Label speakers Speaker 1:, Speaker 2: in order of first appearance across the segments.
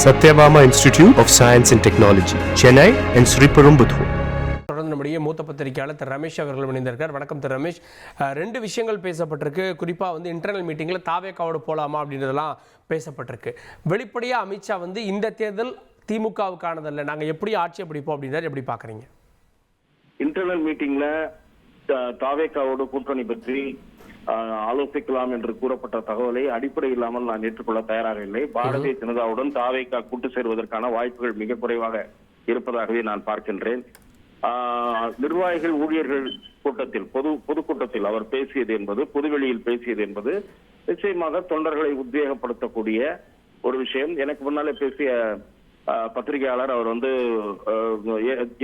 Speaker 1: Satyabama Institute of Science and Technology, Chennai and Sriperumbudur.
Speaker 2: தொடர்ந்து நம்முடைய மூத்த பத்திரிகையாளர் திரு ரமேஷ் அவர்கள் இணைந்திருக்கார். வணக்கம் திரு ரமேஷ். ரெண்டு விஷயங்கள் பேசப்பட்டிருக்கு. குறிப்பாக வந்து இன்டர்னல் மீட்டிங்கில் தாவேக்காவோடு போகலாமா அப்படின்றதெல்லாம் பேசப்பட்டிருக்கு. வெளிப்படையாக அமித்ஷா வந்து இந்த தேர்தல் திமுகவுக்கானதல்ல, நாங்கள் எப்படி ஆட்சியை பிடிப்போம் அப்படின்றது எப்படி பார்க்குறீங்க?
Speaker 3: இன்டர்னல் மீட்டிங்ல தாவேக்காவோடு கூட்டணி பற்றி ஆலோசிக்கலாம் என்று கூறப்பட்ட தகவலை அடிப்படை இல்லாமல் நான் ஏற்றுக்கொள்ள தயாராக இல்லை. பாரதிய ஜனதாவுடன் தாவேக்கா கூட்டு சேருவதற்கான வாய்ப்புகள் மிக குறைவாக இருப்பதாகவே நான் பார்க்கின்றேன். நிர்வாகிகள் ஊழியர்கள் கூட்டத்தில் பொதுக்கூட்டத்தில் அவர் பேசியது என்பது, பொதுவெளியில் பேசியது என்பது நிச்சயமாக தொண்டர்களை உத்வேகப்படுத்தக்கூடிய ஒரு விஷயம். எனக்கு முன்னாலே பேசிய பத்திரிகையாளர் அவர் வந்து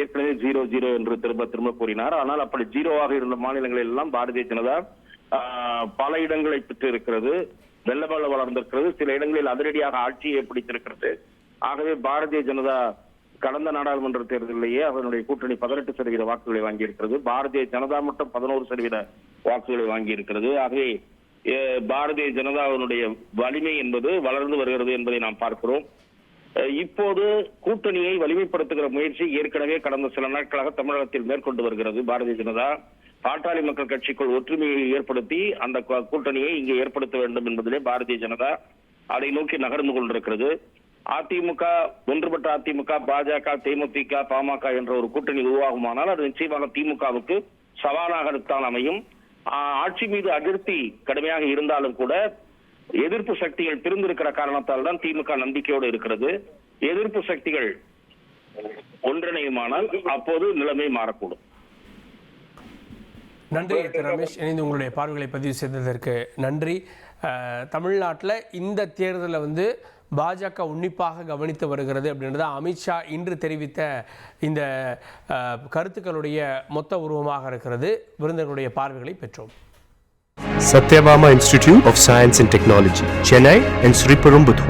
Speaker 3: ஏற்கனவே 0-0 என்று திரும்ப கூறினார். ஆனால் அப்படி 0-ஆக இருந்த மாநிலங்களில் எல்லாம் பாரதிய ஜனதா பல இடங்களை பெற்று இருக்கிறது, வெள்ளபல வளர்ந்திருக்கிறது, சில இடங்களில் அதிரடியாக ஆட்சியை பிடித்திருக்கிறது. ஆகவே பாரதிய ஜனதா கடந்த நாடாளுமன்ற தேர்தலிலேயே அதனுடைய கூட்டணி 18% வாக்குகளை வாங்கியிருக்கிறது. பாரதிய ஜனதா மட்டும் 11% வாக்குகளை வாங்கியிருக்கிறது. ஆகவே பாரதிய ஜனதாவினுடைய வலிமை என்பது வளர்ந்து வருகிறது என்பதை நாம் பார்க்கிறோம். இப்போது கூட்டணியை வலிமைப்படுத்துகிற முயற்சி ஏற்கனவே கடந்த சில நாட்களாக தமிழகத்தில் மேற்கொண்டு வருகிறது பாரதிய ஜனதா. பாட்டாளி மக்கள் கட்சிக்குள் ஒற்றுமையை ஏற்படுத்தி அந்த கூட்டணியை இங்கே ஏற்படுத்த வேண்டும் என்பதிலே பாரதிய ஜனதா அதை நோக்கி நகர்ந்து கொண்டிருக்கிறது. அதிமுக, ஒன்றுபட்ட அதிமுக, பாஜக, தேமுதிக, பாமக என்ற ஒரு கூட்டணி உருவாகுமானால் அது நிச்சயமாக திமுகவுக்கு சவாலாகத்தான் அமையும். ஆட்சி மீது அதிருப்தி கடுமையாக இருந்தாலும் கூட எதிர்ப்பு சக்திகள் பிரிந்திருக்கிற காரணத்தால் தான் திமுக நம்பிக்கையோடு இருக்கிறது. எதிர்ப்பு சக்திகள் ஒன்றிணையுமானால் அப்போது நிலைமை மாறக்கூடும்.
Speaker 2: நன்றி திரு ரமேஷ், இணைந்து உங்களுடைய பார்வைகளை பதிவு செய்ததற்கு நன்றி. தமிழ்நாட்டில் இந்த தேர்தலை வந்து பாஜக உன்னிப்பாக கவனித்து வருகிறது அப்படின்றத அமித்ஷா இன்று தெரிவித்த இந்த கருத்துக்களுடைய மொத்த உருவமாக இருக்கிறது. விருந்தினருடைய பார்வைகளை பெற்றோம்.
Speaker 1: Satyabama Institute of Science and Technology, Chennai and Sriperumbudur.